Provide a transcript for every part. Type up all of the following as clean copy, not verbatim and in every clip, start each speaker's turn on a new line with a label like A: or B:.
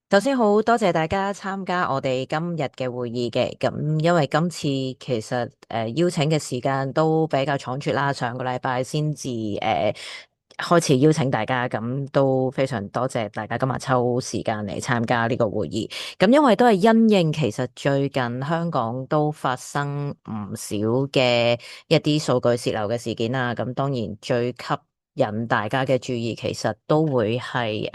A: 首先好多謝大家參加我哋今日嘅會議嘅，咁因為今次其實邀請嘅時間都比較倉促啦，上個禮拜先至開始邀請大家，咁都非常多謝大家今日抽時間嚟參加呢個會議。咁因為都係因應其實最近香港都發生唔少嘅一啲數據洩漏嘅事件啦，咁當然最吸引大家嘅注意，其實都會係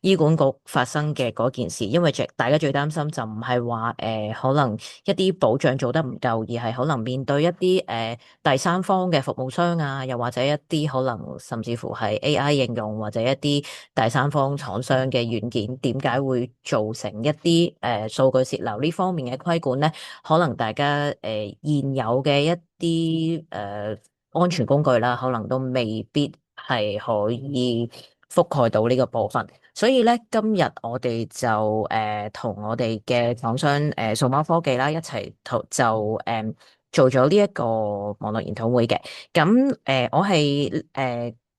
A: 醫管局發生嘅嗰件事，因為大家最擔心就唔係話可能一啲保障做得唔夠，而係可能面對一啲第三方嘅服務商啊，又或者一啲可能甚至乎係 AI 應用或者一啲第三方廠商嘅軟件，點解會造成一啲數據洩漏呢方面嘅規管呢？可能大家現有嘅一啲安全工具啦，可能都未必係可以覆蓋到呢個部分，所以咧今日我哋就同我哋嘅廠商數碼科技啦一齊做咗呢一個網絡研討會嘅。咁我係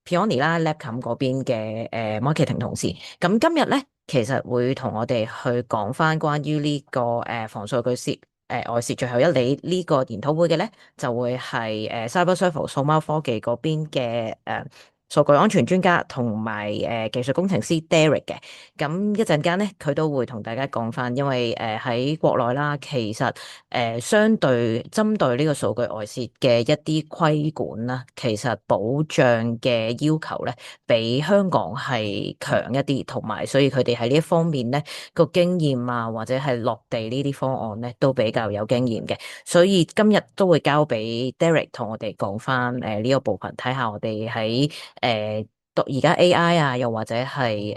A: Peony 啦 Labcom 嗰邊嘅marketing 同事。咁今日咧其實會同我哋去講翻關於呢個防數據外泄最後一里呢個研討會嘅咧，就會係CyberSurf 數碼科技嗰邊嘅數據安全專家同埋技術工程師 Derek 嘅。咁一陣間咧，佢都會同大家講翻，因為喺國內啦，其實相對針對呢個數據外泄嘅一啲規管啦，其實保障嘅要求咧，比香港係強一啲，同埋所以佢哋喺呢一方面咧個經驗啊，或者係落地呢啲方案咧，都比較有經驗嘅。所以今日都會交俾 Derek 同我哋講翻呢個部分，睇下我哋喺誒讀而家 AI 啊，又或者係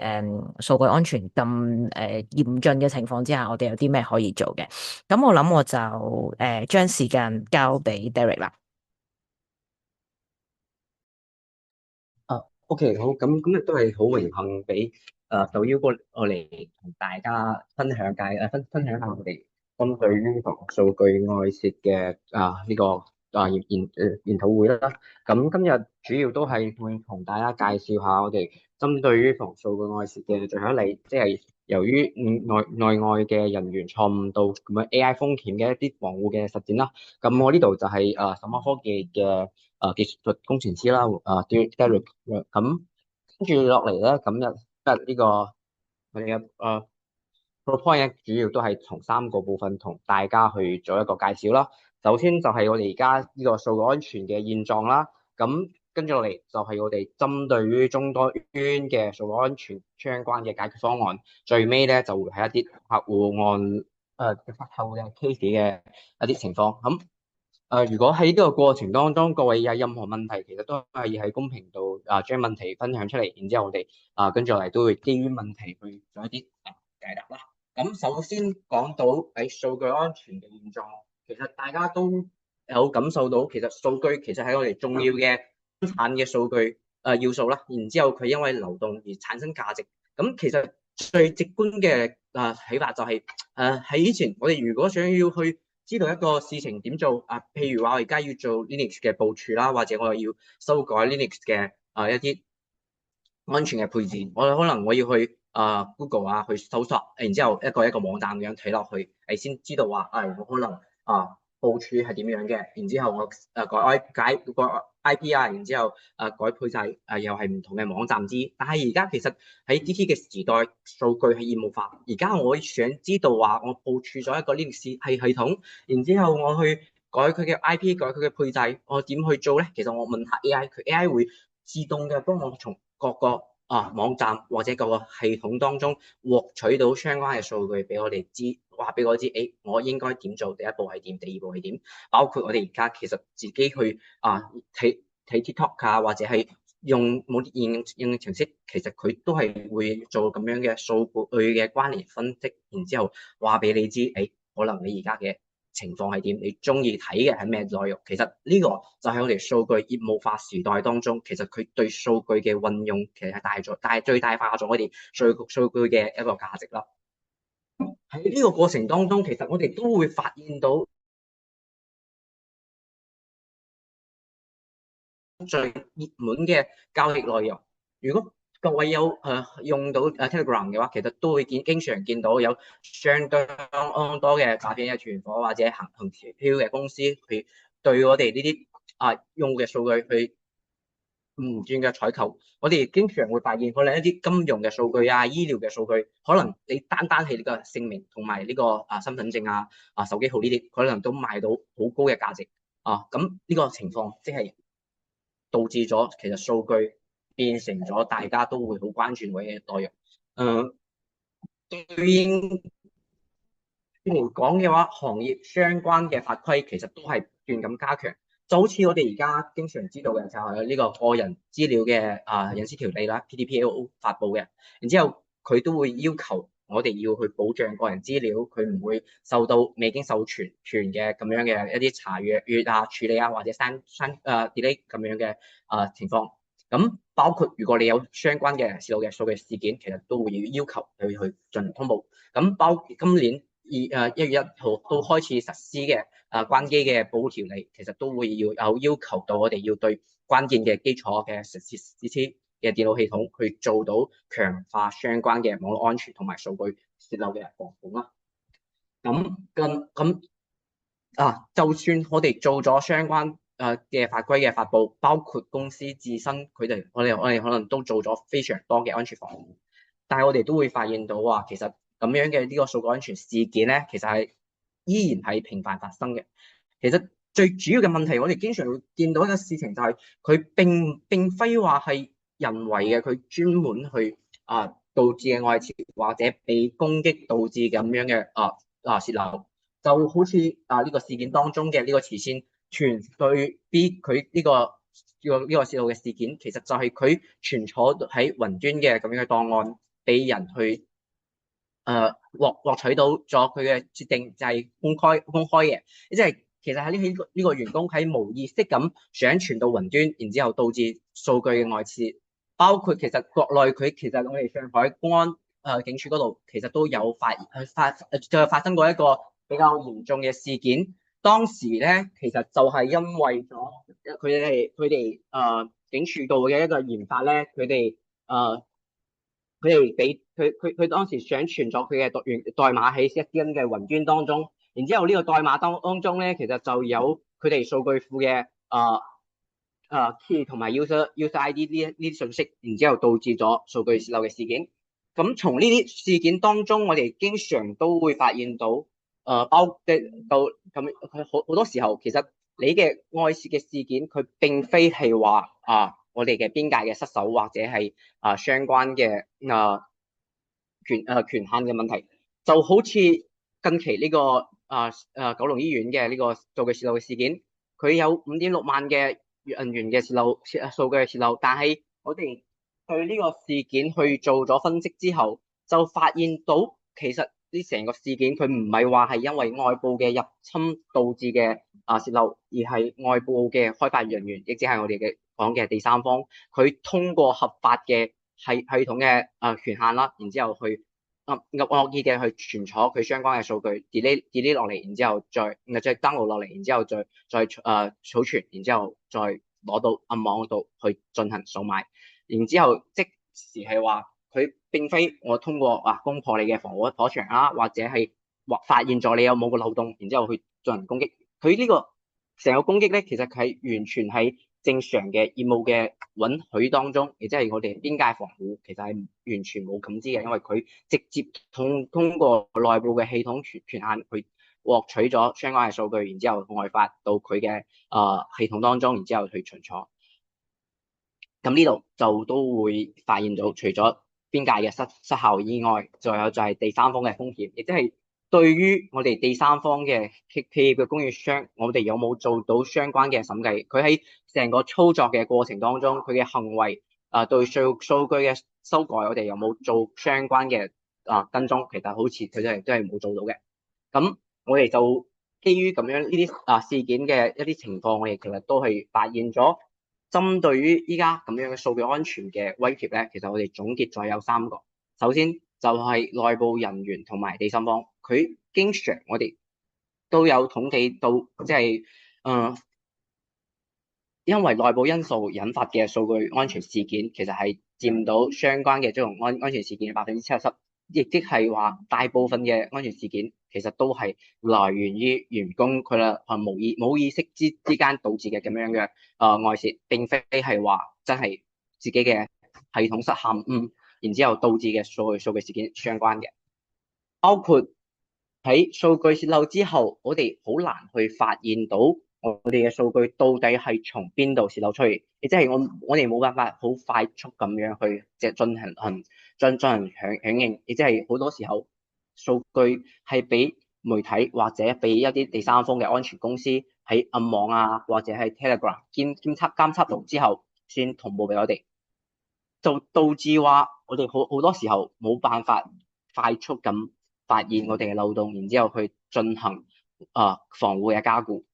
A: 數據安全咁嚴峻嘅情況之下，我哋有啲咩可以做嘅。咁我諗我就將時間交俾 Derek 啦。
B: OK，好，咁亦都係好榮幸俾受邀過我嚟同大家分享下我哋針對於防數據外泄嘅呢個研討會啦。咁今日主要都係會同大家介紹下我哋針對於防數據外泄嘅最後一例，即係由於內外嘅人員錯誤到咁樣 AI 風險嘅一啲防護嘅實踐啦。咁我呢度就係什麼科技嘅技術工程師啦，Derek。咁跟住落嚟咧，今日呢個我哋嘅PowerPoint 咧，主要都係從三個部分同大家去做一個介紹啦。首先就係我哋而家呢個數據安全嘅現狀啦。咁跟住落嚟就係我哋針對於終端嘅數據安全相關嘅解決方案。最尾咧就會係一啲客戶發後嘅 case 嘅一啲情況。如果喺呢個過程當中，各位有任何問題，其實都可以喺公屏度將問題分享出嚟，然之後我哋跟住落嚟都會基於問題去做一啲解答啦。咁首先講到喺數據安全嘅現狀，其實大家都有感受到，其實數據其實係我哋重要嘅生產嘅數據要素啦。然之後佢因為流動而產生價值。咁其實最直觀嘅睇法就係喺以前我哋如果想要去知道一個事情點做譬如話我而家要做 Linux 嘅部署啦，或者我要修改 Linux 嘅一啲安全嘅配置，可能我要去Google 去搜索，然之後一個一個網站咁樣睇落去，係先知道話我可能部署係點樣嘅，然之後我改 IP 然之後改配置又係唔同嘅網站知。但係而家其實喺 DT 嘅時代，數據係業務化。而家我想知道話我部署咗一個 Linux 系統，然之後我去改佢嘅 IP，改佢嘅配置，我點去做咧？其實我問下 AI，佢 AI 會自動嘅幫我從各個網站或者各個系統當中獲取到相關嘅數據俾我哋知，話俾我知，我應該點做？第一步係點？第二步係點？包括我哋而家其實自己去睇 TikTok 或者係用某啲應用程式，其實佢都係會做咁樣嘅數據嘅關聯分析，然之後話俾你知，可能你而家嘅情況係點？你中意睇嘅係咩內容？其實呢個就係我哋數據業務化時代當中，其實佢對數據嘅運用其實係最大化咗我哋數據嘅一個價值啦。喺呢個過程當中，其實我哋都會發現到最熱門嘅交易內容。如果各位有用到Telegram 嘅話，其實都會經常見到有相當多嘅詐騙嘅團伙或者行傳銷嘅公司去對我哋呢啲用戶嘅數據去唔斷嘅採購。我哋經常會發現可能一啲金融嘅數據啊、醫療嘅數據，可能你單係呢個姓名同埋呢個身份證手機號呢啲，可能都賣到好高嘅價值咁呢個情況即係導致咗其實數據變成咗大家都會好關注嘅內容。對應嚟講嘅話，行業相關嘅法規其實都係不斷咁加強。就好似我哋而家經常知道嘅就係呢個個人資料嘅隱私條例啦 （PDPAO） 發布嘅，然之後佢都會要求我哋要去保障個人資料，佢唔會受到未經授權嘅咁樣嘅一啲查閱處理或者delay 咁樣嘅情況。咁包括如果你有相關嘅泄露嘅數據事件，其實都會要求你去進行通報。咁今年1月1號都開始實施嘅關機嘅保護條例，其實都會要求到我哋要對關鍵嘅基礎嘅設施嘅電腦系統去做到強化相關嘅網絡安全同埋數據泄漏嘅防控啦。咁就算我哋做咗相關嘅法規嘅發布，包括公司自身我哋可能都做咗非常多嘅安全防護，但係我哋都會發現到其實咁樣嘅呢個數據安全事件咧，其實係依然係頻繁發生嘅。其實最主要嘅問題，我哋經常會見到一個事情就係佢並非話係人為嘅，佢專門去導致嘅外泄或者被攻擊導致咁樣嘅泄漏。就好似呢個事件當中嘅呢個慈善團隊 B 佢呢個泄露嘅事件，其實就係佢存儲喺雲端嘅咁樣嘅檔案，俾人去獲取到咗佢嘅設定就係公開嘅，即係其實喺呢個員工喺無意識咁想傳到雲端，然之後導致數據嘅外泄。包括其實國內其實我哋上海公安警署嗰度其實都有發生過一個比較嚴重嘅事件。當時咧其實就係因為咗佢哋警署度嘅一個研發咧，佢哋俾佢當時想存咗佢嘅代碼喺一間嘅雲端當中，然之後呢個代碼當中咧，其實就有佢哋數據庫嘅key 同埋 user ID 呢啲信息，然之後導致咗數據泄漏嘅事件。咁從呢啲事件當中，我哋經常都會發現到佢好多時候其實你嘅外泄嘅事件，佢並非係話我哋嘅邊界嘅失守或者係相關嘅權限嘅問題，就好似近期呢個九龍醫院嘅呢個數據泄漏嘅事件，佢有5.6萬嘅人員嘅數據嘅泄漏，但係我哋對呢個事件去做咗分析之後，就發現到其實呢成個事件佢唔係話係因為外部嘅入侵導致嘅泄漏，而係外部嘅開發人員，亦即係我哋講嘅第三方，佢通過合法嘅系統嘅權限啦，然之後去惡意嘅去存儲佢相關嘅數據 delete 落嚟，然之後再 download 落嚟，然之後再儲存，然之後再攞到暗網嗰度去進行掃賣，然之後即時係話佢並非我通過攻破你嘅防火牆或者係發現咗你有冇個漏洞，然之後去進行攻擊。佢呢個成個攻擊咧，其實係完全係正常嘅業務嘅允許當中，亦即係我哋邊界防護，其實係完全冇感知嘅，因為佢直接通過內部嘅系統權限去獲取咗相關嘅數據，然之後外發到佢嘅系統當中，然之後去存儲。咁呢度就都會發現到，除咗邊界嘅失效以外，仲有就係第三方嘅風險，亦即係對於我哋第三方嘅企業嘅供應商，我哋有冇做到相關嘅審計？佢喺成個操作嘅過程當中，佢嘅行為對數據嘅修改，我哋有冇做相關嘅跟蹤？其實好似佢都係冇做到嘅。咁我哋就基於咁樣呢啲事件嘅一啲情況，我哋其實都係發現咗。針對於依家咁樣嘅數據安全嘅威脅咧，其實我哋總結咗有3個。首先就係內部人員同埋第三方，佢經常我哋都有統計到，即係因為內部因素引發嘅數據安全事件，其實係佔到相關嘅這種安全事件嘅70%，亦即係話大部分嘅安全事件其實都係來源於員工佢啦冇意識之間導致嘅咁樣嘅外泄，並非係話真係自己嘅系統失陷然之後導致嘅數據事件相關嘅，包括喺數據泄漏之後，我哋好難去發現到我哋嘅數據到底係從邊度泄漏出嚟，亦即係我哋冇辦法好快速咁樣去即係進行響應，亦即係好多時候數據係俾媒體或者俾一啲第三方嘅安全公司喺暗網啊或者係 Telegram 監測到之後先同步俾我哋，就導致話我哋好多時候冇辦法快速咁發現我哋嘅漏洞，然之後去進行防護嘅加固。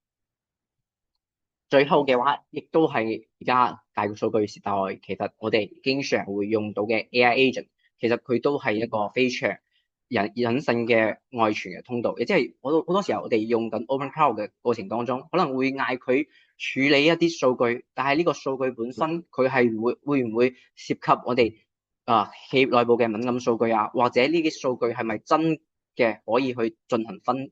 B: 最後嘅話，亦都係而家大數據時代，其實我哋經常會用到嘅 AI agent，其實佢都係一個非常隱性嘅外傳嘅通道，亦即係好多時候我哋用緊 Open Cloud 嘅過程當中，可能會嗌佢處理一啲數據，但係呢個數據本身佢係會唔會涉及我哋企業內部嘅敏感數據啊，或者呢啲數據係咪真嘅可以去進行分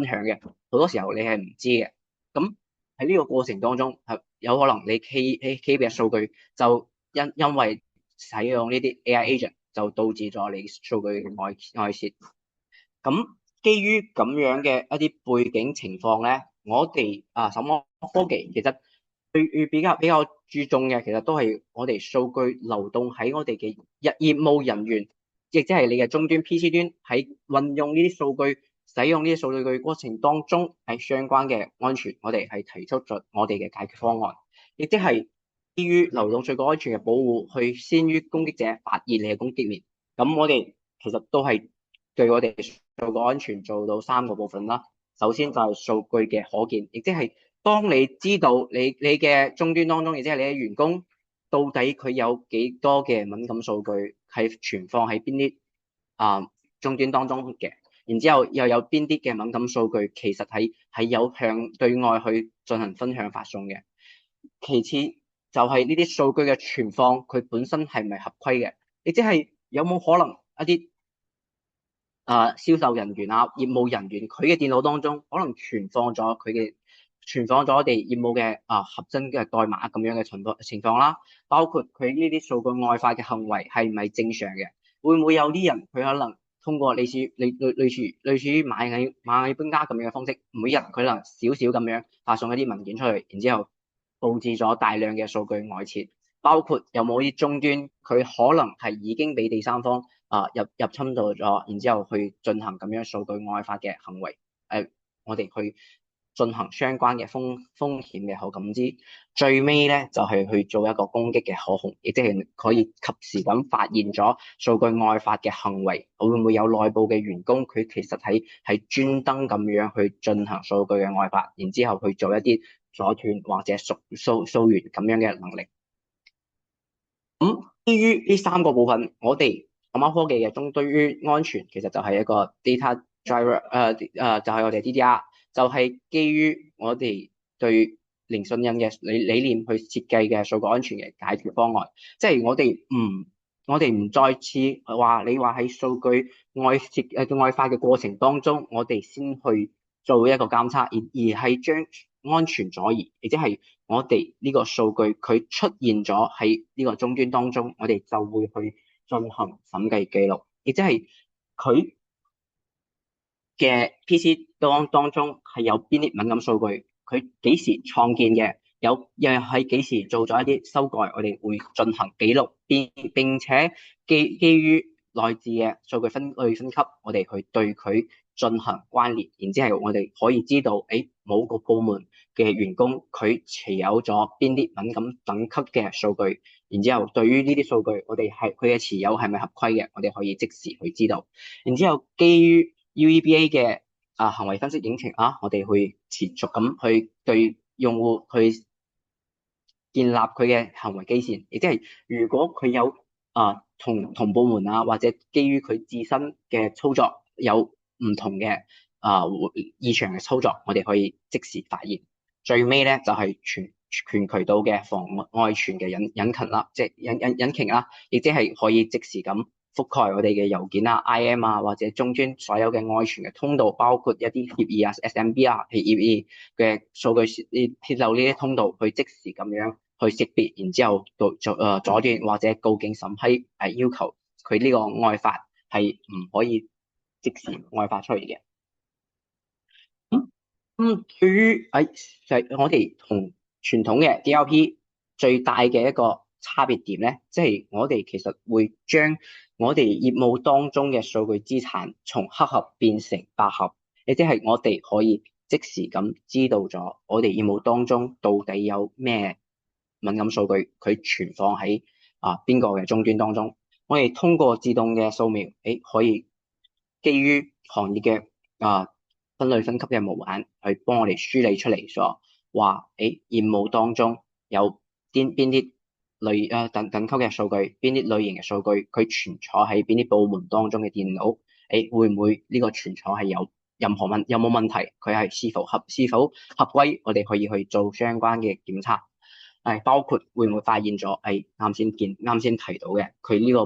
B: 享嘅？好多時候你係唔知嘅。咁喺呢個過程當中，係有可能你 K 嘅數據就因為使用呢啲 AI agent 就導致咗你數據嘅外泄。咁基於咁樣嘅一啲背景情況咧，我哋什麼科技其實比較注重嘅，其實都係我哋數據流動喺我哋嘅業務人員，亦即係你嘅終端 PC 端喺運用呢啲數據。使用呢啲數據過程當中，喺相關嘅安全，我哋係提出咗我哋嘅解決方案，亦即係基於流動數據安全嘅保護，去先於攻擊者發現你嘅攻擊面。咁我哋其實都係對我哋數據安全做到3個部分啦。首先就係數據嘅可見，亦即係當你知道你嘅終端當中，亦即係你嘅員工到底佢有幾多嘅敏感數據係存放喺邊啲終端當中嘅。然之後又有邊啲嘅敏感數據其實係有向對外去進行分享發送嘅。其次就係呢啲數據嘅存放，佢本身係咪合規嘅？亦即係有冇可能一啲銷售人員業務人員佢嘅電腦當中可能存放咗我哋業務嘅合真嘅代碼咁樣嘅情況啦，包括佢呢啲數據外發嘅行為係唔係正常嘅？會唔會有啲人佢可能通過類似於螞蟻搬家咁樣嘅方式，每日佢可能少少咁樣發送一啲文件出去，然之後導致咗大量嘅數據外泄，包括有冇啲終端佢可能係已經俾第三方入侵到咗，然之後去進行咁樣數據外發嘅行為，我哋去進行相關嘅風險嘅可感知，最尾咧就係去做一個攻擊嘅可控，亦即係可以及時咁發現咗數據外發嘅行為，會唔會有內部嘅員工佢其實係專登咁樣去進行數據嘅外發，然之後去做一啲阻斷或者溯源咁樣嘅能力。基於呢3個部分，我哋數碼科技嘅中對於安全其實就係一個 data driver，就係我哋 DDR，就係基於我哋對零信任嘅理念去設計嘅數據安全嘅解決方案。即係我哋唔再次話你話喺數據外發嘅過程當中，我哋先去做一個監測，而係將安全左移，亦即係我哋呢個數據佢出現咗喺呢個終端當中，我哋就會去進行審計記錄，亦即係佢嘅 PC 當中係有邊啲敏感數據，佢幾時創建嘅，又係幾時做咗一啲修改，我哋會進行記錄，並且基於內置嘅數據分級，我哋去對佢進行關聯，然之後我哋可以知道，某個部門嘅員工佢持有咗邊啲敏感等級嘅數據，然之後對於呢啲數據，我哋係佢嘅持有係咪合規嘅，我哋可以即時去知道，然之後基於 UEBA 嘅行為分析引擎我哋去持續咁去對用戶去建立佢嘅行為基線，亦即係如果佢有同部門或者基於佢自身嘅操作有唔同嘅異常嘅操作，我哋可以即時發現。最尾咧就係全渠道嘅防外傳嘅引擎啦，即係引擎啦，亦即係可以即時咁覆蓋我哋嘅郵件啊、IM 啊或者終端所有嘅外傳嘅通道，包括一啲協議啊、SMB 啊、協議嘅數據泄漏呢啲通道，去即時咁樣去識別，然之後阻斷或者告警審批，要求佢呢個外發係唔可以即時外發出去嘅。對於就係我哋同傳統嘅 DLP 最大嘅一個差別點咧，即係我哋其實會將我哋業務當中嘅數據資產從黑盒變成白盒，亦即係我哋可以即時咁知道咗我哋業務當中到底有咩敏感數據，佢存放喺邊個嘅終端當中。我哋通過自動嘅掃描，可以基於行業嘅分類分級嘅模板去幫我哋梳理出嚟咗，話業務當中有邊啲等級嘅數據，邊啲類型嘅數據，佢存儲喺邊啲部門當中嘅電腦，會唔會呢個存儲係有有冇問題？佢係是否合規？我哋可以去做相關嘅檢測。包括會唔會發現咗啱先提到嘅佢呢個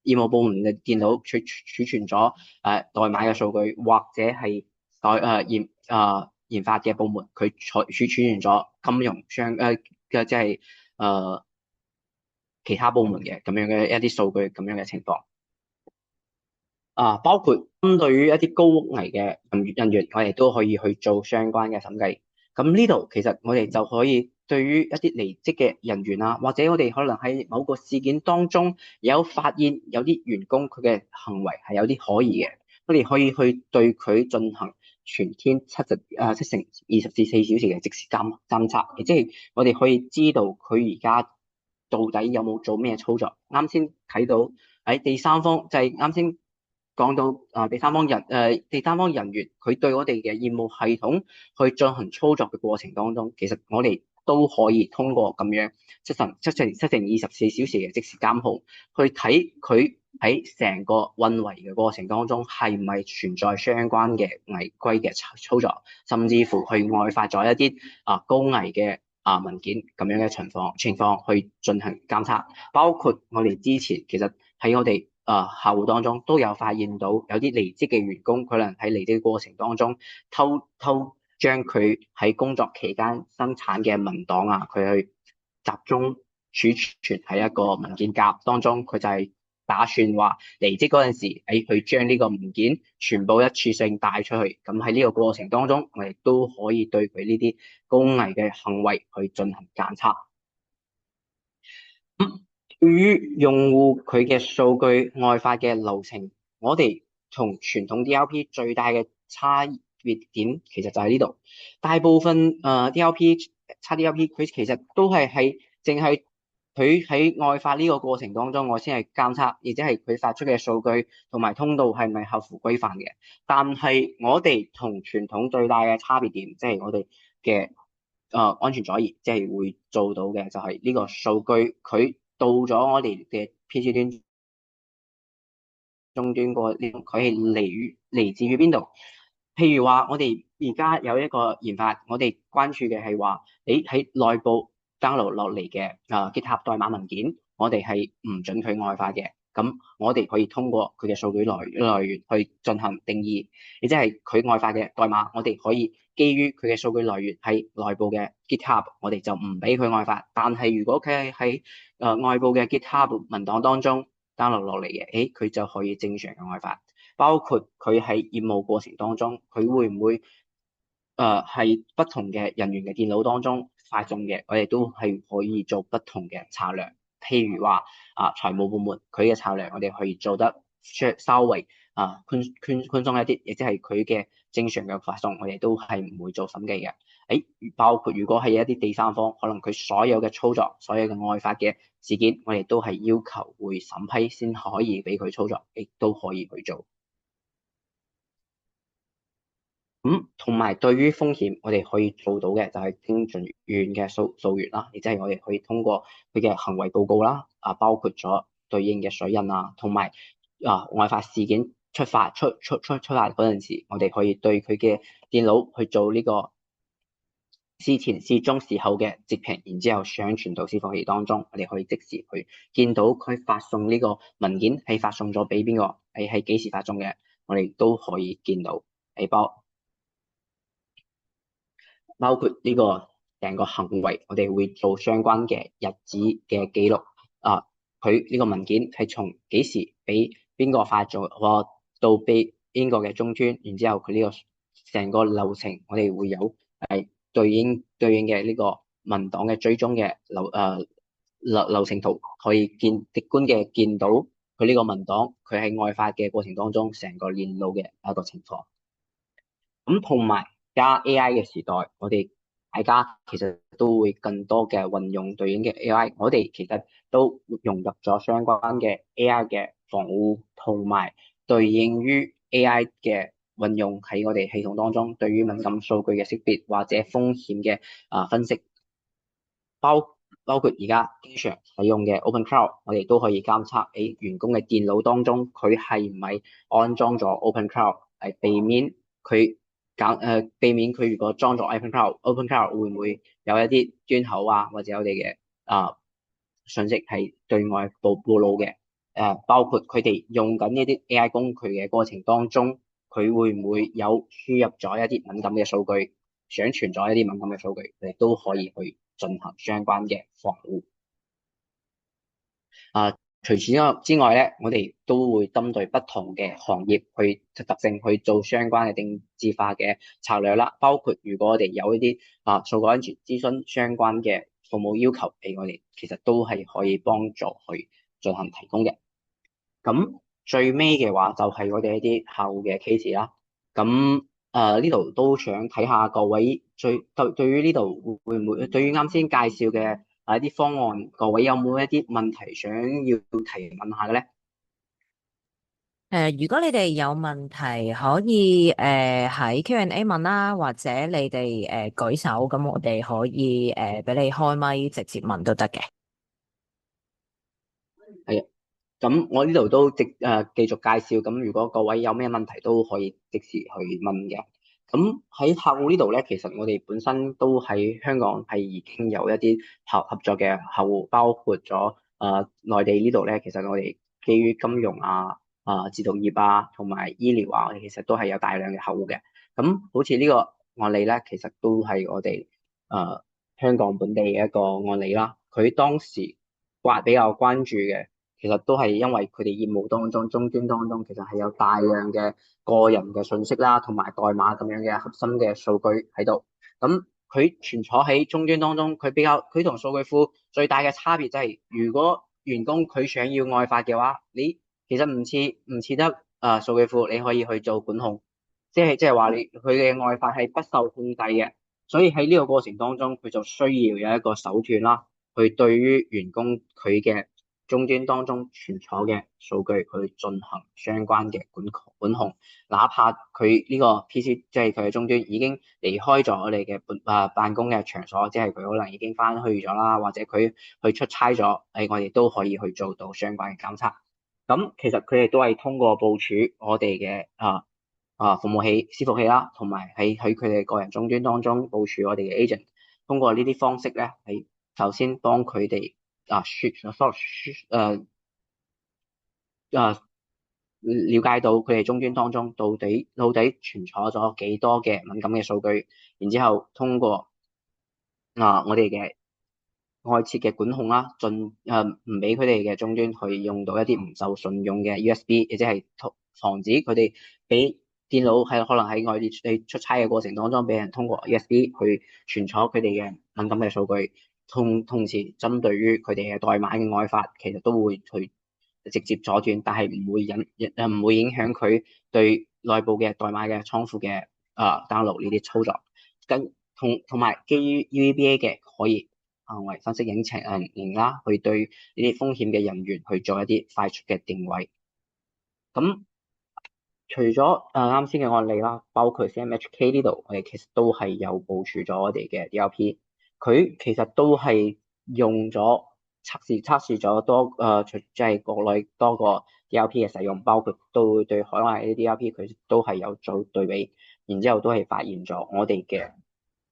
B: 業務部門嘅電腦儲存咗代碼嘅數據，或者係研發嘅部門佢儲存咗金融嘅即係其他部門嘅咁樣嘅一啲數據咁樣嘅情況。包括針對於一啲高危嘅人員，我哋都可以去做相關嘅審計。咁呢度其實我哋就可以對於一啲離職嘅人員啊，或者我哋可能喺某個事件當中有發現有啲員工佢嘅行為係有啲可疑嘅，我哋可以去對佢進行全天7乘24小時嘅即時監測，亦即係我哋可以知道佢而家到底有冇做咩操作。啱先睇到喺第三方就係啱先講到第三方人員佢對我哋嘅業務系統去進行操作嘅過程當中，其實我哋都可以通過咁樣7乘24小時嘅即時監控，去睇佢喺成個運維嘅過程當中係唔係存在相關嘅違規嘅操作，甚至乎去外發咗一啲高危嘅文件咁樣嘅情況去進行監測。包括我哋之前其實喺我哋客戶當中都有發現到有啲離職嘅員工，可能喺離職嘅過程當中偷將佢喺工作期間生產嘅文檔佢去集中儲存喺一個文件夾當中，佢就係打算話離職嗰陣時，去將呢個文件全部一次性帶出去。咁喺呢個過程當中，我哋都可以對佢呢啲高危嘅行為去進行監測。對於用戶佢嘅數據外發嘅流程，我哋同傳統 DLP 最大嘅差別點其實就喺呢度。大部分DLP 佢其實都係淨係佢喺外發呢個過程當中，我先係監測，而且係佢發出嘅數據同埋通道係咪合乎規範嘅。但係我哋同傳統最大嘅差別點，即係我哋嘅安全阻疑，即係會做到嘅就係呢個數據佢到咗我哋嘅 PC 端、終端個呢，佢係嚟自於邊度？譬如話，我哋而家有一個研發，我哋關注嘅係話，喺內部 download 落嚟嘅GitHub 代碼文件，我哋係唔准佢外發嘅。咁我哋可以通過佢嘅數據來源去進行定義，亦即係佢外發嘅代碼，我哋可以基於佢嘅數據來源係內部嘅 GitHub，我哋就唔俾佢外發。但係如果佢係喺外部嘅 GitHub 文檔當中 download 落嚟嘅，佢就可以正常嘅外發。包括佢喺業務過程當中，佢會唔會係不同嘅人員嘅電腦當中發送嘅？我哋都係可以做不同嘅策略。譬如話財務部門佢嘅策略，我哋可以做得稍微寬鬆一啲，亦即係佢嘅正常嘅發送，我哋都係唔會做審計嘅。包括如果係一啲第三方，可能佢所有嘅操作、所有嘅外發嘅事件，我哋都係要求會審批先可以俾佢操作，亦都可以去做。同埋對於風險，我哋可以做到嘅就係精準嘅溯源啦，亦即係我哋可以通過佢嘅行為報告啦，包括咗對應嘅水印同埋外發事件出發嗰陣時，我哋可以對佢嘅電腦去做呢個事前、事中、事後嘅截屏，然之後上傳到伺服器當中，我哋可以即時去見到佢發送呢個文件係發送咗俾邊個，係幾時發送嘅，我哋都可以見到。包括呢個成個行為，我哋會做相關嘅日子嘅記錄。佢呢個文件係從幾時俾邊個發咗，到俾邊個嘅終端，然之後佢呢個成個流程，我哋會有對應嘅呢個文檔嘅追蹤嘅流程圖，可以直觀嘅見到佢呢個文檔，佢喺外發嘅過程當中成個鏈路嘅一個情況。咁同埋加 AI 嘅時代，我哋大家其實都會更多嘅運用對應嘅 AI，我哋其實都融入咗相關嘅 AI 嘅防護，同埋對應於 AI 嘅運用喺我哋系統當中，對於敏感數據嘅識別或者風險嘅分析，包括而家經常使用嘅 OpenCloud，我哋都可以監測喺員工嘅電腦當中，佢係唔係安裝咗 OpenCloud，係避免佢如果裝咗 OpenCloud 會唔會有一啲端口啊，或者我哋嘅信息係對外暴露嘅。包括佢哋用緊呢啲 AI 工具嘅過程當中，佢會唔會有輸入咗一啲敏感嘅數據，上傳咗一啲敏感嘅數據，你都可以去進行相關嘅防護。除此之外咧，我哋都會針對不同嘅行業去特性去做相關嘅定制化嘅策略啦。包括如果我哋有一啲數據安全諮詢相關嘅服務要求，我哋其實都係可以幫助去進行提供嘅。咁最尾嘅話就係我哋一啲客戶嘅 case 啦。咁呢度都想睇下各位對於呢度會唔會對於啱先介紹嘅一啲方案，各位有冇一啲問題想要提問下嘅咧？
A: 如果你哋有問題，可以喺 Q&A 問啦，或者你哋舉手，咁我哋可以俾你開咪直接問都得嘅。
B: 係啊，咁我呢度都繼續介紹。咁如果各位有咩問題都可以即時去問嘅。咁喺客戶呢度咧，其實我哋本身都喺香港係已經有一啲合作嘅客戶，包括咗內地呢度咧，其實我哋基於金融自動業同埋醫療我哋其實都係有大量嘅客戶嘅。咁好似呢個案例咧，其實都係我哋香港本地嘅一個案例啦。佢當時比較關注嘅，其實都係因為佢哋業務當中終端當中其實係有大量嘅個人嘅信息啦，同埋代碼咁樣嘅核心嘅數據喺度。咁佢存儲喺終端當中，佢同數據庫最大嘅差別就係，如果員工佢想要外發嘅話，你其實唔似得數據庫，你可以去做管控，即係話佢嘅外發係不受控制嘅。所以喺呢個過程當中，佢就需要有一個手段啦，去對於員工佢嘅終端當中存儲嘅數據去進行相關嘅管控，哪怕佢呢個 PC 即係佢嘅終端已經離開咗我哋嘅辦公嘅場所，即係佢可能已經翻去咗啦，或者佢去出差咗，我哋都可以去做到相關嘅監測。咁其實佢哋都係通過部署我哋嘅服務器、伺服器啦，同埋喺佢哋個人終端當中部署我哋嘅 agent，通過呢啲方式咧，係首先幫佢哋了解到佢哋終端當中到底存儲咗幾多嘅敏感嘅數據，然之後通過我哋嘅外設嘅管控啦，唔俾佢哋嘅終端去用到一啲唔受信用嘅 USB，亦即係防止佢哋俾電腦係可能喺外地出差嘅過程當中俾人通過 USB 去存儲佢哋嘅敏感嘅數據，同時針對於佢哋嘅代碼嘅外發，其實都會去直接阻斷，但係唔會影響佢對內部嘅代碼嘅倉庫嘅download 呢啲操作。同埋基於 UEBA 嘅可以行為分析引擎啦，去對呢啲風險嘅人員去做一啲快速嘅定位。咁除咗啱先嘅案例啦，包括 CMHK 呢度，我哋其實都係有部署咗我哋嘅 DLP，佢其實都係用咗測試咗即係國內多個 DLP 嘅使用，包括都會對海外啲 DLP 佢都係有做對比，然之後都係發現咗我哋嘅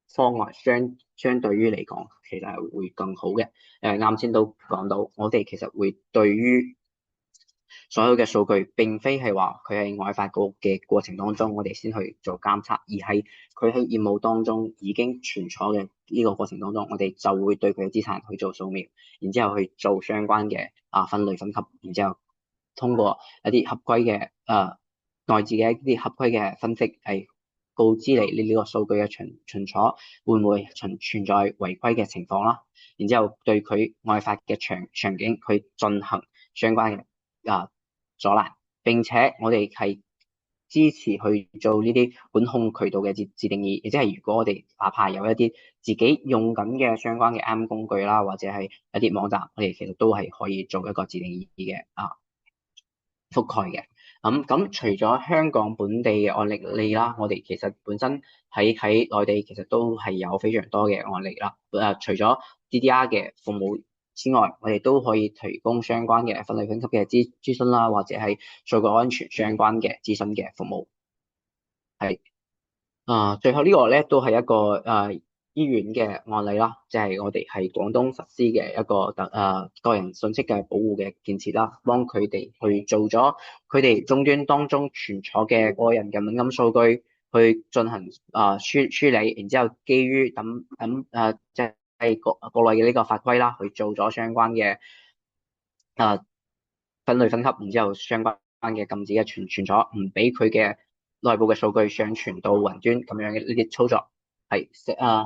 B: 方案相對於嚟講，其實係會更好嘅。啱先都講到，我哋其實會對於所有嘅數據並非係話佢喺外發局嘅過程當中，我哋先去做監測，而係佢喺業務當中已經存在嘅呢個過程當中，我哋就會對佢嘅資產去做掃描，然之後去做相關嘅分類分級，然之後通過一啲合規嘅內置嘅一啲合規嘅分析，係告知你呢個數據嘅存儲會唔會存在違規嘅情況啦，然之後對佢外發嘅場景去進行相關嘅阻攔，並且我哋係支持去做呢啲管控渠道嘅自定義，亦即係如果我哋哪怕有一啲自己用緊嘅相關嘅 AM 工具啦，或者係一啲網站，我哋其實都係可以做一個自定義嘅覆蓋嘅。咁除咗香港本地嘅案例啦，我哋其實本身喺內地其實都係有非常多嘅案例啦。除咗 DDR 嘅服務之外，我哋都可以提供相關嘅分類分級嘅諮詢啦，或者係數據安全相關嘅諮詢嘅服務。係最後呢個咧都係一個醫院嘅案例啦，即係我哋係廣東實施嘅一個個人信息嘅保護嘅建設啦，幫佢哋去做咗佢哋終端當中存儲嘅個人嘅敏感數據去進行處理，然之後基於即係國內嘅呢個法規啦，去做咗相關嘅分類分級，然之後相關嘅禁止嘅存儲，唔俾佢嘅內部嘅數據上傳到雲端咁樣嘅呢啲操作，係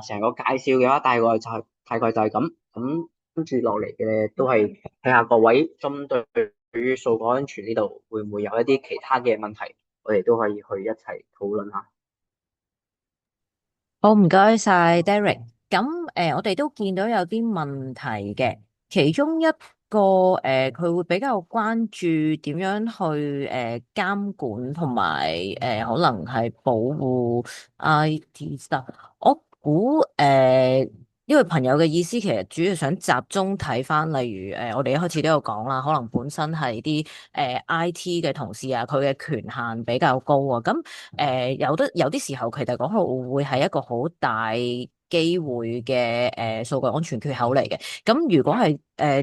B: 成個介紹嘅話，大概就係咁。咁跟住落嚟嘅都係睇下各位針對於數據安全呢度會唔會有一啲其他嘅問題，我哋都可以去一齊討論下。
A: 好，唔該晒 Derek。咁我哋都見到有啲問題嘅，其中一個佢會比較關注點樣去監管同埋可能係保護 IT stuff。我估因為朋友嘅意思其實主要想集中睇翻，例如我哋一開始都有講啦，可能本身係啲IT 嘅同事啊，佢嘅權限比較高啊，咁有啲時候其實講佢會係一個好大機會嘅數據安全缺口嚟嘅。咁如果係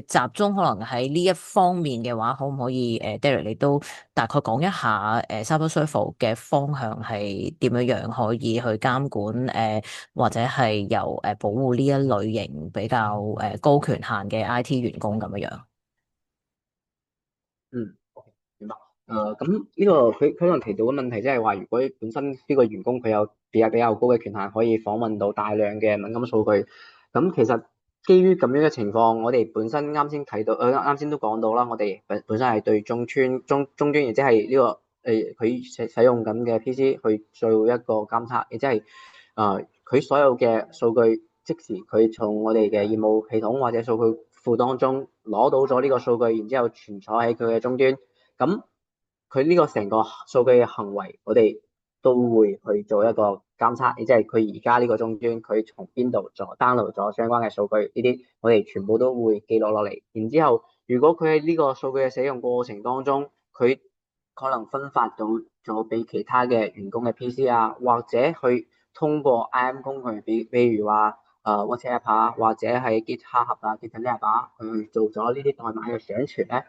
A: 集中可能喺呢一方面嘅話，可唔可以Derek 你都大概講一下CyberSurf 嘅方向係點樣樣可以去監管或者係由保護呢一類型比較高權限嘅 IT 員工咁樣樣？
B: 嗯，OK，明白。咁呢個佢可能提到嘅問題，即係話，如果本身呢個員工佢有比較高嘅權限，可以訪問到大量嘅敏感數據，咁其實基於咁樣嘅情況，我哋本身啱先提到，啱先都講到啦，我哋本身係對中端，亦即係呢個佢使用緊嘅 PC 去做一個監測，亦即係佢所有嘅數據，即時佢從我哋嘅業務系統或者數據庫當中攞到咗呢個數據，然之後存儲喺佢嘅終端。咁佢呢個成個數據嘅行為，我哋都會去做一個監測，亦即係佢而家呢個終端，佢從邊度做 download 咗相關嘅數據，呢啲我哋全部都會記錄落嚟。然之後，如果佢喺呢個數據嘅使用過程當中，佢可能分發到咗俾其他嘅員工嘅 PC 啊，或者去通過 IM 工具，比如話WhatsApp 啊，或者係 GitHub 啊、GitLab 啊，去做咗呢啲代碼嘅上傳咧，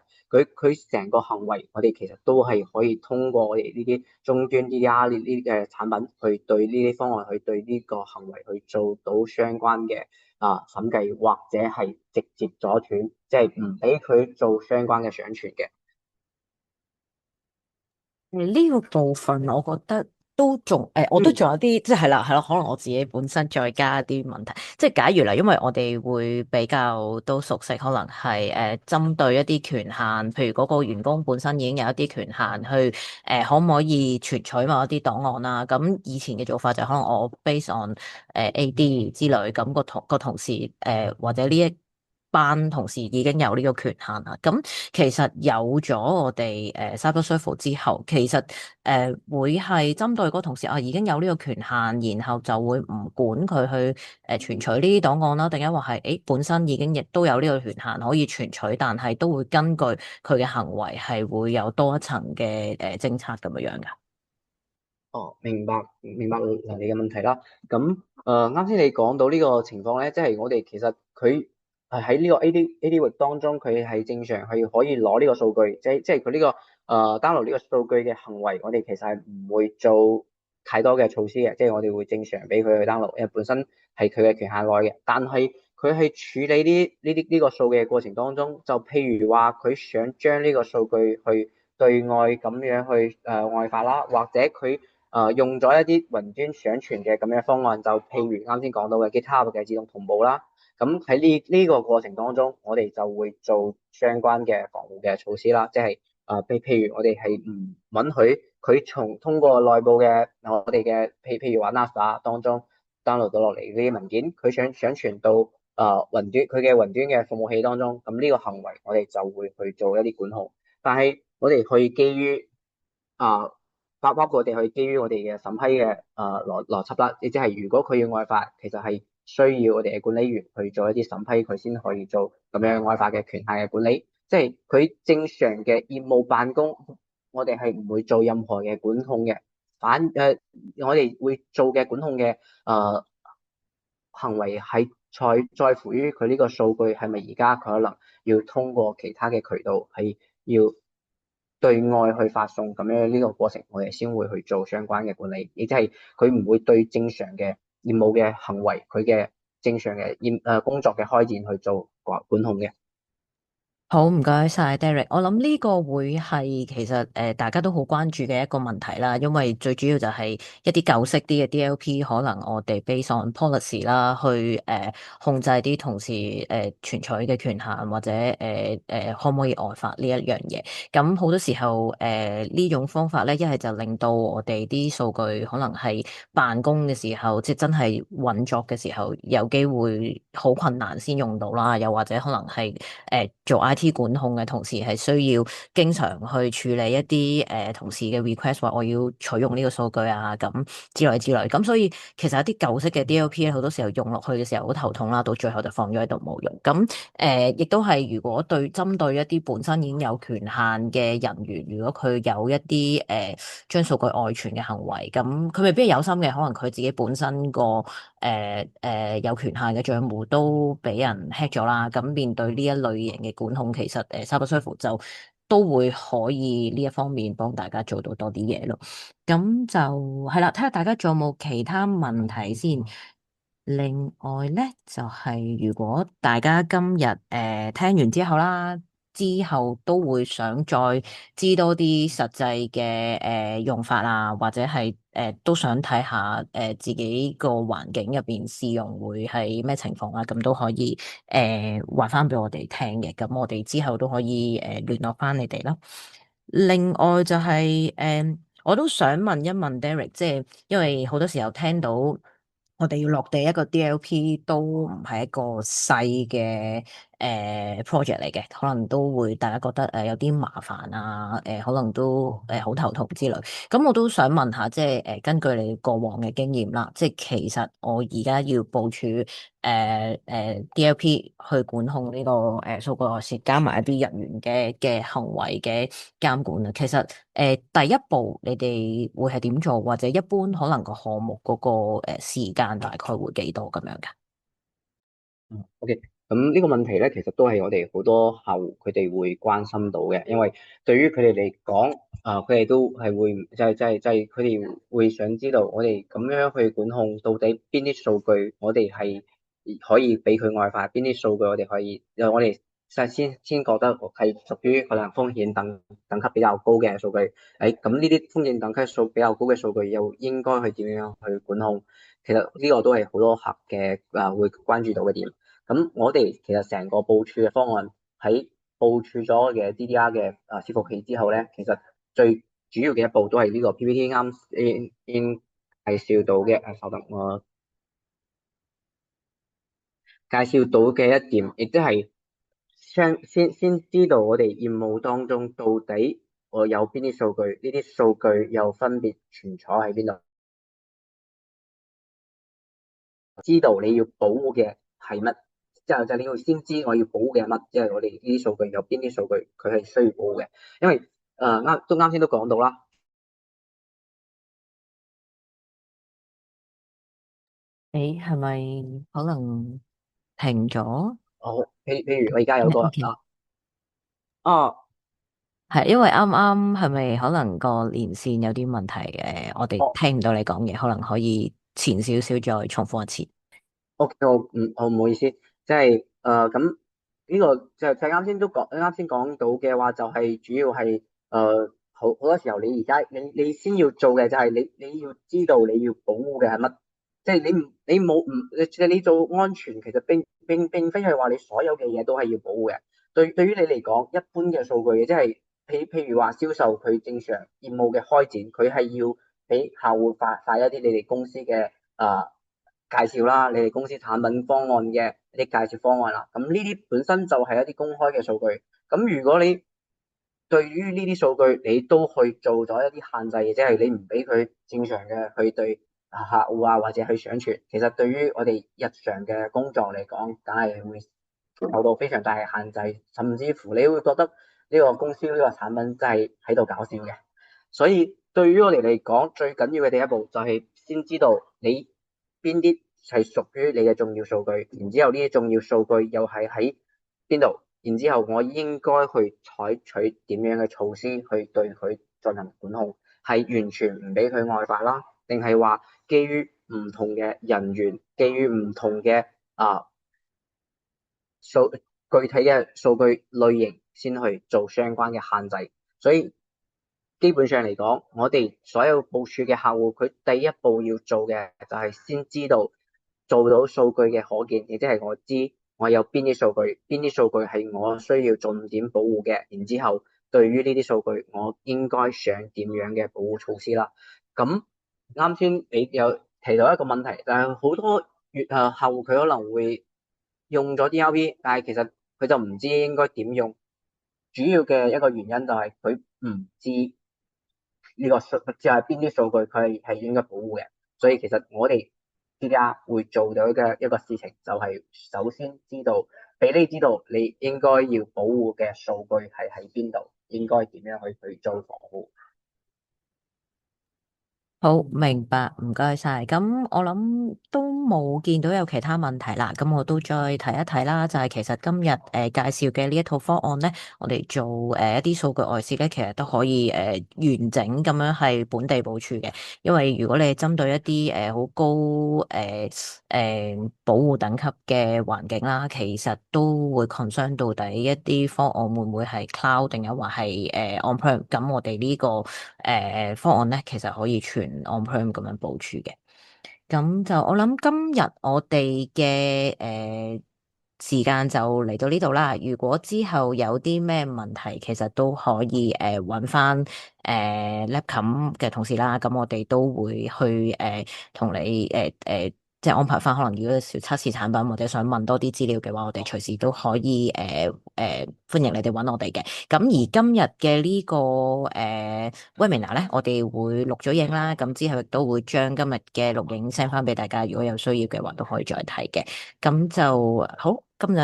B: 佢成個行為，我哋其實都係可以通過我哋呢啲終端 DDR 呢啲嘅產品，去對呢啲方案，去對呢個行為去做到相關嘅審計，或者係直接阻斷，即係唔俾佢做相關嘅上傳嘅。
A: 呢個部分我覺得都仲我都
B: 嗯
A: 仲有啲即係啦，係咯，可能我自己本身再加一啲問題，即係假如啦，因為我哋會比較都熟悉，可能係針對一啲權限，譬如嗰個員工本身已經有一啲權限去可唔可以存取某一啲檔案啦？咁以前嘅做法就可能我 base on AD 之類，咁個同事或者呢一班同事已經有呢個權限啦。咁其實有咗我哋CyberSurf 之後，其實會係針對嗰個同事啊已經有呢個權限，然後就會唔管佢去存取呢啲檔案啦，定係話係本身已經亦都有呢個權限可以存取，但係都會根據佢嘅行為係會有多一層嘅偵測咁樣樣㗎。
B: 哦，明白你嘅問題啦。咁啱先你講到呢個情況咧，即係我哋其實佢係喺呢個 AD w 當中，佢係正常係可以攞呢個數據，即係佢呢個download 呢個數據嘅行為，我哋其實係唔會做太多嘅措施嘅，即係我哋會正常俾佢去 download，因為本身係佢嘅權限內嘅。但係佢喺處理呢個數據嘅過程當中，就譬如話佢想將呢個數據去對外咁樣去外發啦，或者佢用咗一啲雲端上傳嘅咁樣方案，就譬如啱先講到嘅 GitHub 嘅自動同步啦。咁喺呢個過程當中，我哋就會做相關嘅防護嘅措施啦，即係譬如我哋係唔允許佢通過內部嘅我哋嘅譬如話 NASA 當中 download 到落嚟呢啲文件，佢想傳到雲端佢嘅雲端嘅服務器當中，咁呢個行為我哋就會去做一啲管控。但係我哋去基於啊，包括我哋去基於我哋嘅審批嘅邏輯啦，亦即係如果佢要外發，其實係需要我哋嘅管理員去做一啲審批，佢先可以做咁樣外發嘅權限嘅管理。即係佢正常嘅業務辦公，我哋係唔會做任何嘅管控嘅。我哋會做嘅管控嘅行為係在乎於佢呢個數據係咪而家佢可能要通過其他嘅渠道係要對外去發送，咁樣呢個過程我哋先會去做相關嘅管理，亦即係佢唔會對正常嘅業務嘅行為，佢嘅正常嘅工作嘅開展去做管控嘅。
A: 好，唔該晒 Derek。我諗呢個會係其實大家都好關注嘅一個問題啦，因為最主要就係一啲舊式啲嘅 DLP，可能我哋 based on policy 啦，去控制啲同事存取嘅權限，或者可唔可以外發呢一樣嘢。咁好多時候呢種方法咧，一係就令到我哋啲數據可能係辦公嘅時候，即係真係運作嘅時候，有機會好困難先用到啦，又或者可能係做 IT 管控嘅同事係需要經常去處理一啲同事嘅 request，話我要取用呢個數據啊，咁之類之類。咁所以其實一啲舊式嘅 DLP 咧，好多時候用落去嘅時候好頭痛啦，到最後就放咗喺度冇用。咁亦都係如果針對一啲本身已經有權限嘅人員，如果佢有一啲將數據外傳嘅行為，咁佢未必係有心嘅，可能佢自己本身個有權限嘅賬戶都俾人 hack 咗啦。咁面對呢一類型嘅管控，其實CyberSurf 就都會可以呢一方面幫大家做到多啲嘢咯。咁就係啦，睇下大家仲有冇其他問題先。另外咧，就係如果大家今日聽完之後啦，之後都會想再知多啲實際嘅用法啊，或者係都想睇下自己個環境入邊試用會係咩情況啊，咁都可以話翻俾我哋聽嘅，咁我哋之後都可以聯絡翻你哋啦。另外就係我都想問一問 Derek，即係因為好多時候聽到我哋要落地一個 DLP 都唔係一個細嘅project 嚟嘅，可能都會大家覺得有啲麻煩啊，可能都好頭痛之類。咁我都想問下，即係根據你過往嘅經驗啦，即係其實我而家要部署DLP 去管控呢個數據外泄，加埋一啲人員嘅行為嘅監管啊。其實第一步你哋會係點做，或者一般可能個項目嗰個時間大概會幾多咁樣㗎？OK，
B: 咁呢個問題咧，其實都係我哋好多客戶佢哋會關心到嘅，因為對於佢哋嚟講，佢哋都係會就係佢哋會想知道我哋咁樣去管控到底邊啲數據我哋係可以俾佢外發，邊啲數據我哋可以，我哋先覺得係屬於可能風險等級比較高嘅數據，咁呢啲風險等級比較高嘅數據又應該去點樣去管控？其實呢個都係好多客嘅會關注到嘅點。咁我哋其實成個部署嘅方案喺部署咗嘅 DDR 嘅伺服器之後咧，其實最主要嘅一步都係呢個 PPT 啱先介紹到嘅，稍等我介紹到嘅一點，亦都係先知道我哋業務當中到底我有邊啲數據，呢啲數據又分別存儲喺邊度。知道你要保護嘅係乜，就你要先知我要保護嘅係乜，即係我哋呢啲數據有邊啲數據佢係需要保護嘅，因為啱先都講到啦。
A: 誒，係咪可能停咗？
B: 哦，譬如我而家有
A: 誒
B: 個
A: ，OK，
B: 啊
A: 係因為啱啱係咪可能個連線有啲問題嘅？我哋
B: 哦
A: 聽唔到你講嘢，可能可以前少少再重複一次。
B: ，OK，我唔好意思，即係咁呢個就啱先講到嘅話，就係主要係好多時候你而家你先要做嘅就係你要知道你要保護嘅係乜，即係你冇唔你做安全，其實並非係話你所有嘅嘢都係要保護嘅。對於你嚟講，一般嘅數據嘅，即係譬如話銷售佢正常業務嘅開展，佢係要俾客戶發一啲你哋公司嘅介紹啦，你哋公司產品方案嘅一啲介紹方案啦，咁呢啲本身就係一啲公開嘅數據。咁如果你對於呢啲數據你都去做咗一啲限制嘅，即係你唔俾佢正常嘅去對客戶啊或者去上傳，其實對於我哋日常嘅工作嚟講，梗係會受到非常大嘅限制，甚至乎你會覺得呢個公司呢個產品真係喺度搞笑嘅。所以對於我哋嚟講，最緊要嘅第一步就係先知道你邊啲係屬於你嘅重要數據，然之後呢啲重要數據又係喺邊度，然之後我應該去採取點樣嘅措施去對佢進行管控，係完全唔俾佢外發啦，定係話基於唔同嘅人員，基於唔同嘅具體嘅數據類型先去做相關嘅限制。所以基本上嚟講，我哋所有部署嘅客戶，佢第一步要做嘅就係先知道做到數據嘅可見，亦即係我知我有邊啲數據，邊啲數據係我需要重點保護嘅，然之後對於呢啲數據，我應該上點樣嘅保護措施啦。咁啱先你有提到一個問題，就係好多客戶佢可能會用咗 DRP，但係其實佢就唔知應該點用。主要嘅一個原因就係佢唔知呢個就係邊啲數據佢係應該保護嘅。所以其實我哋而家會做到嘅一個事情就係首先知道，俾你知道你應該要保護嘅數據係喺邊度，應該點樣去做防護。
A: 好，明白，唔該晒。咁我諗都冇見到有其他問題啦。咁我都再提一提啦，就係其實今日介紹嘅呢一套方案咧，我哋做一啲數據外泄咧，其實都可以完整咁樣係本地部署嘅。因為如果你係針對一啲好高保護等級嘅環境啦，其實都會 concern 到底一啲方案會唔會係 cloud 定係話係on-prem。咁我哋呢個方案咧，其實可以全 on-prem 咁樣部署嘅。咁就我諗今日我哋嘅時間就嚟到呢度啦。如果之後有啲咩問題，其實都可以揾翻Labcom 嘅同事啦。咁我哋都會去同你即係安排翻。可能如果有小測試產品或者想問多啲資料嘅話，我哋隨時都可以歡迎你哋揾我哋嘅。咁而今日嘅呢個webinar 咧，我哋會錄咗影啦，咁之後亦都會將今日嘅錄影 send 翻俾大家，如果有需要嘅話都可以再睇嘅。咁就好，今日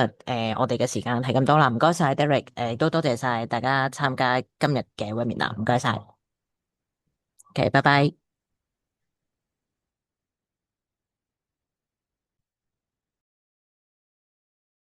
A: 我哋嘅時間係咁多啦，唔該晒 Derek，都多謝晒大家參加今日嘅 webinar，唔該晒，OK，拜拜。